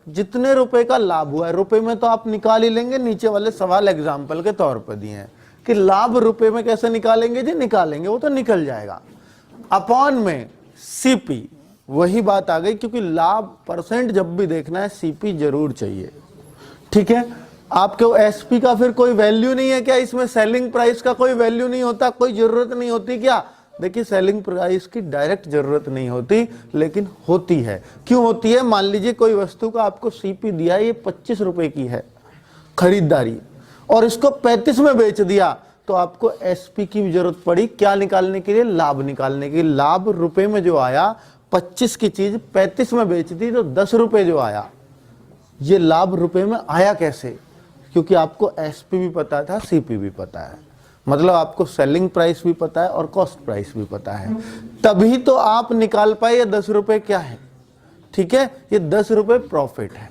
जितने रुपए का लाभ हुआ है, रुपए में तो आप निकाल ही लेंगे, नीचे वाले सवाल एग्जाम्पल के तौर पर दिए हैं कि लाभ रुपए में कैसे निकालेंगे जी, निकालेंगे, वो तो निकल जाएगा। अपॉन में सीपी, वही बात आ गई, क्योंकि लाभ परसेंट जब भी देखना है सीपी जरूर चाहिए। ठीक है, आपके एसपी का फिर कोई वैल्यू नहीं है क्या इसमें? सेलिंग प्राइस का कोई वैल्यू नहीं होता, कोई जरूरत नहीं होती क्या? देखिए सेलिंग प्राइस की डायरेक्ट जरूरत नहीं होती, लेकिन होती है। क्यों होती है? मान लीजिए कोई वस्तु का आपको सीपी दिया, ये 25 रुपए की है खरीदारी, और इसको 35 में बेच दिया, तो आपको एसपी की भी जरूरत पड़ी, क्या निकालने के लिए? लाभ निकालने के लिए। लाभ रुपए में जो आया, 25 की चीज 35 में बेच दी तो 10 रुपए जो आया, ये लाभ रुपए में आया कैसे? क्योंकि आपको एसपी भी पता था, सीपी भी पता है, मतलब आपको सेलिंग प्राइस भी पता है और कॉस्ट प्राइस भी पता है, तभी तो आप निकाल पाए ये 10 रुपए क्या है। ठीक है, ये 10 रुपए प्रॉफिट है,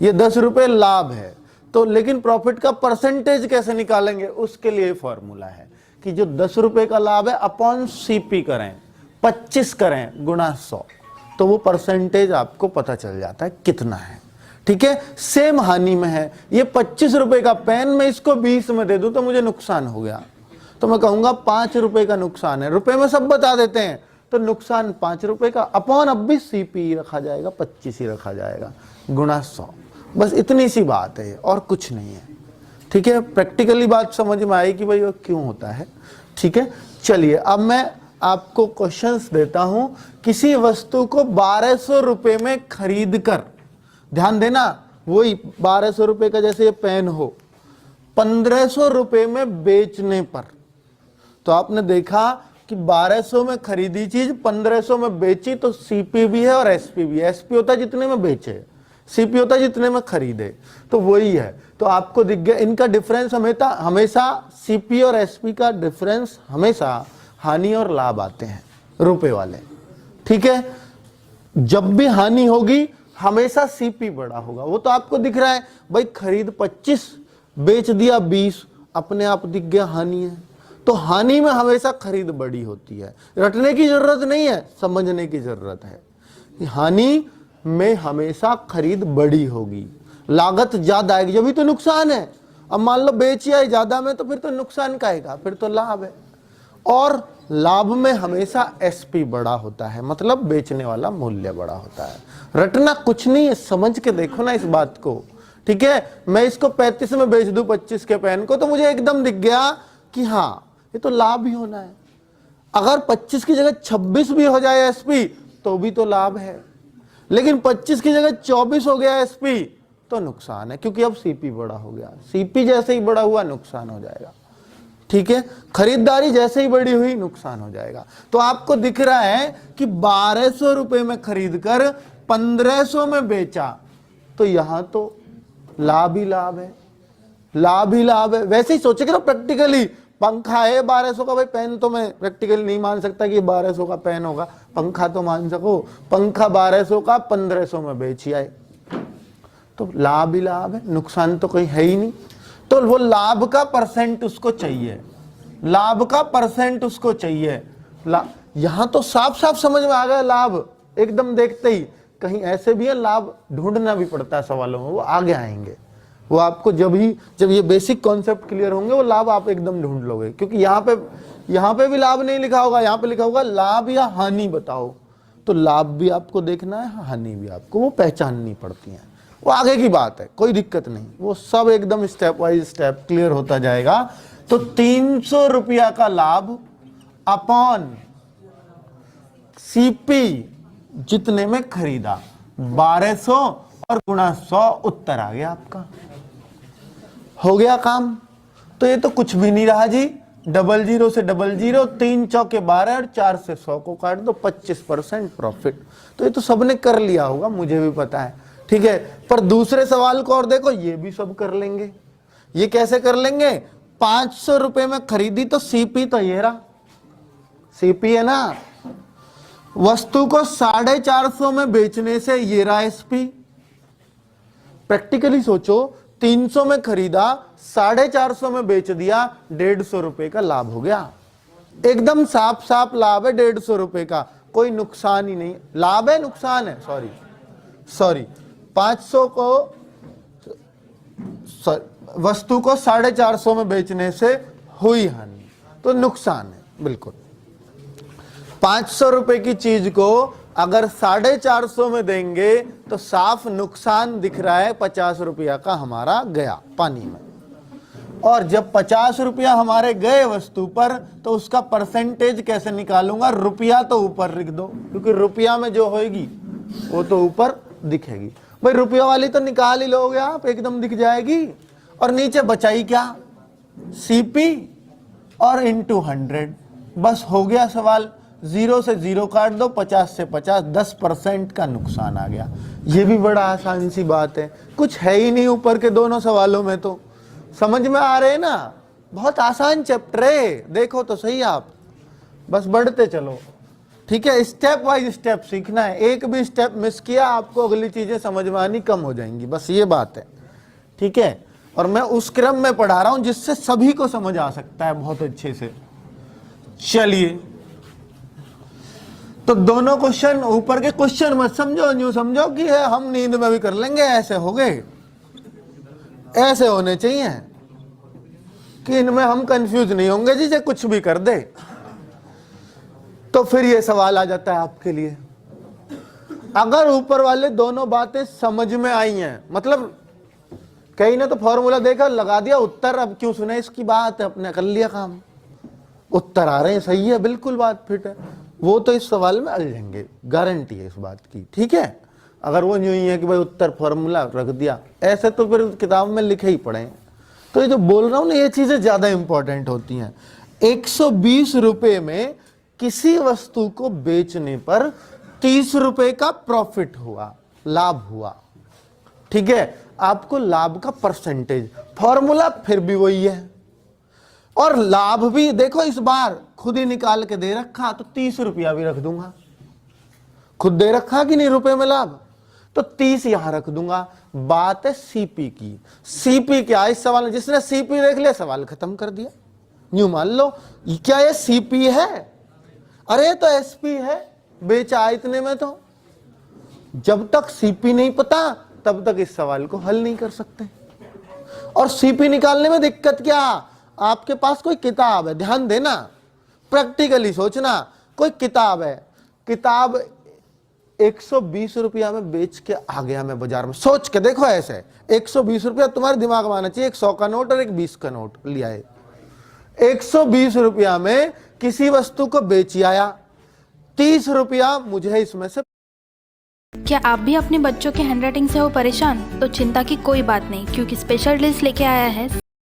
ये 10 रुपए लाभ है। तो लेकिन प्रॉफिट का परसेंटेज कैसे निकालेंगे? उसके लिए फॉर्मूला है कि जो 10 रुपए का लाभ है अपॉन सीपी करें, 25 करें गुणा 100, तो वो परसेंटेज आपको पता चल जाता है कितना है। ठीक है, सेम हानि में है, ये 25 रुपए का पेन मैं इसको 20 में दे दूं तो मुझे नुकसान हो गया, तो मैं कहूंगा 5 रुपए का नुकसान है। रुपए में सब बता देते हैं, तो नुकसान 5 रुपए का, अपॉन अब भी सीपी रखा जाएगा, 25 ही रखा जाएगा, गुणा 100। बस इतनी सी बात है और कुछ नहीं है। ठीक है, प्रैक्टिकली बात समझ में आई कि भाई वो क्यों होता है। ठीक है, चलिए अब मैं आपको क्वेश्चंस देता हूं। किसी वस्तु को 1200 रुपए में खरीद कर, ध्यान देना, वही 1200 रुपए का जैसे ये पेन हो, 1500 रुपए में बेचने पर, तो आपने देखा कि 1200 में खरीदी चीज 1500 में बेची, तो सीपी भी है और एसपी भी है। एसपी होता है जितने में बेचे, सीपी होता है जितने में खरीदे, तो वही है। तो आपको दिख गया इनका डिफरेंस, हमेशा सीपी और एसपी का डिफरेंस हमेशा हानि और लाभ आते हैं रुपए वाले। ठीक है, जब भी हानि होगी हमेशा सीपी बड़ा होगा, वो तो आपको दिख रहा है भाई, खरीद 25 बेच दिया 20, अपने आप दिख गया हानि है। तो हानि में हमेशा खरीद बड़ी होती है, रटने की जरूरत नहीं है, समझने की जरूरत है। हानि में हमेशा खरीद बड़ी होगी, लागत ज्यादा आएगी, जब भी तो नुकसान है। अब मान लो बेची आई ज्यादा में, तो फिर तो नुकसान का आएगा, फिर तो लाभ है। और लाभ में हमेशा एसपी बड़ा होता है, मतलब बेचने वाला मूल्य बड़ा होता है। रटना कुछ नहीं है, समझ के देखो ना इस बात को। ठीक है, मैं इसको 35 में बेच दूं 25 के पेन को, तो मुझे एकदम दिख गया कि हाँ ये तो लाभ ही होना है। अगर 25 की जगह 26 भी हो जाए एसपी तो भी तो लाभ है, लेकिन 25 की जगह 24 हो गया एसपी तो नुकसान है, क्योंकि अब सीपी बड़ा हो गया। सीपी जैसे ही बड़ा हुआ नुकसान हो जाएगा। ठीक है, खरीदारी जैसे ही बड़ी हुई नुकसान हो जाएगा। तो आपको दिख रहा है कि 1200 रुपए में खरीद कर 1500 में बेचा, तो यहां तो लाभ ही लाभ है, लाभ ही लाभ है। वैसे ही सोचेगा ना प्रैक्टिकली, पंखा है 1200 का, भाई पेन तो मैं प्रैक्टिकली नहीं मान सकता कि 1200 का पेन होगा, पंखा तो मान सको, पंखा 1200 का 1500 में बेची आए, तो लाभ ही लाभ है, नुकसान तो कोई है ही नहीं। तो वो लाभ का परसेंट उसको चाहिए, लाभ का परसेंट उसको चाहिए। यहां तो साफ साफ समझ में आ गया लाभ, एकदम देखते ही। कहीं ऐसे भी है लाभ ढूंढना भी पड़ता है सवालों में, वो आगे आएंगे, वो आपको जब ये बेसिक कॉन्सेप्ट क्लियर होंगे वो लाभ आप एकदम ढूंढ लोगे। क्योंकि यहाँ पे भी लाभ नहीं लिखा होगा, यहाँ पे लिखा होगा लाभ या हानि बताओ, तो लाभ भी आपको देखना है, हानि भी आपको वो पहचाननी पड़ती है। वो आगे की बात है, कोई दिक्कत नहीं, वो सब एकदम स्टेप वाइज स्टेप क्लियर होता जाएगा। तो 300 रुपया का लाभ अपॉन सीपी जितने में खरीदा 1200 और गुणा 100, उत्तर आ गया आपका, हो गया काम। तो ये तो कुछ भी नहीं रहा जी, 00 से 00, 3 चौके 12 और 4 से 100 को काट दो, 25% प्रॉफिट। तो ये तो सबने कर लिया होगा, मुझे भी पता है। ठीक है, पर दूसरे सवाल को और देखो, ये भी सब कर लेंगे। ये कैसे कर लेंगे? 500 रुपए में खरीदी तो सीपी तो ये रहा, सीपी है ना। वस्तु को 450 में बेचने से ये रहा एसपी। प्रैक्टिकली सोचो, 300 में खरीदा, 450 में बेच दिया, 150 रुपए का लाभ हो गया। एकदम साफ साफ लाभ है 150 रुपए का, कोई नुकसान ही नहीं। लाभ है नुकसान है, सॉरी, 500 को वस्तु को 450 में बेचने से हुई हानि, तो नुकसान है बिल्कुल। 500 रुपए की चीज को अगर 450 में देंगे तो साफ नुकसान दिख रहा है, 50 रुपया का हमारा गया पानी में। और जब 50 रुपया हमारे गए वस्तु पर, तो उसका परसेंटेज कैसे निकालूंगा? रुपया तो ऊपर लिख दो, क्योंकि रुपया में जो होगी वो तो ऊपर दिखेगी। भाई रुपया वाली तो निकाल ही लोगे आप, एकदम दिख जाएगी। और नीचे बचाई क्या? सीपी और इंटू 100, बस हो गया सवाल। 0 से 0 काट दो, 50 से 50, 10% का नुकसान आ गया। ये भी बड़ा आसान सी बात है, कुछ है ही नहीं ऊपर के दोनों सवालों में। तो समझ में आ रहे हैं ना, बहुत आसान चैप्टर है, देखो तो सही आप, बस बढ़ते चलो। ठीक है, स्टेप वाइज स्टेप सीखना है, एक भी स्टेप मिस किया आपको अगली चीजें समझ में आनी कम हो जाएंगी, बस ये बात है। ठीक है, और मैं उस क्रम में पढ़ा रहा हूं जिससे सभी को समझ आ सकता है बहुत अच्छे से। चलिए, तो दोनों क्वेश्चन, ऊपर के क्वेश्चन मत समझो, यूं समझो कि है हम नींद में भी कर लेंगे, ऐसे हो गए, ऐसे होने चाहिए कि इनमें हम कंफ्यूज नहीं होंगे जिसे कुछ भी कर दे। तो फिर ये सवाल आ जाता है आपके लिए, अगर ऊपर वाले दोनों बातें समझ में आई हैं, मतलब कहीं ने तो फॉर्मूला देखा लगा दिया उत्तर, अब क्यों सुने इसकी बात, अपने कर लिया काम, उत्तर आ रहे हैं, सही है, बिल्कुल बात फिट है, वो तो इस सवाल में अड़ेंगे, गारंटी है इस बात की। ठीक है, अगर वो यूं ही है कि भाई उत्तर फॉर्मूला रख दिया, ऐसे तो फिर किताब में लिखे ही पड़े। तो ये जो बोल रहा हूं ना, ये चीजें ज्यादा इंपॉर्टेंट होती हैं। 120 रुपए में किसी वस्तु को बेचने पर 30 रुपए का प्रॉफिट हुआ, लाभ हुआ। ठीक है, आपको लाभ का परसेंटेज, फॉर्मूला फिर भी वही है, और लाभ भी देखो इस बार खुद ही निकाल के दे रखा, तो 30 रुपया भी रख दूंगा, खुद दे रखा कि नहीं रुपए में लाभ, तो 30 यहां रख दूंगा। बात है सीपी की। सीपी क्या इस सवाल में, जिसने सीपी देख लिया सवाल खत्म कर दिया। यूं मान लो, क्या ये सीपी है? अरे तो एसपी है, बेचा इतने में। तो जब तक सीपी नहीं पता तब तक इस सवाल को हल नहीं कर सकते। और सीपी निकालने में दिक्कत क्या? आपके पास कोई किताब है, ध्यान देना, प्रैक्टिकली सोचना, कोई किताब है, किताब 120 रुपया में बेच के आ गया मैं बाजार में, सोच के देखो ऐसे 120 रुपया तुम्हारे दिमाग में आना चाहिए, एक 100 का नोट और एक 20 का नोट लिया है। 120 रुपया में किसी वस्तु को बेच आया, 30 रुपया मुझे इसमें से। क्या आप भी अपने बच्चों के हैंडराइटिंग से हो परेशान? तो चिंता की कोई बात नहीं, क्योंकि स्पेशल लिस्ट लेके आया है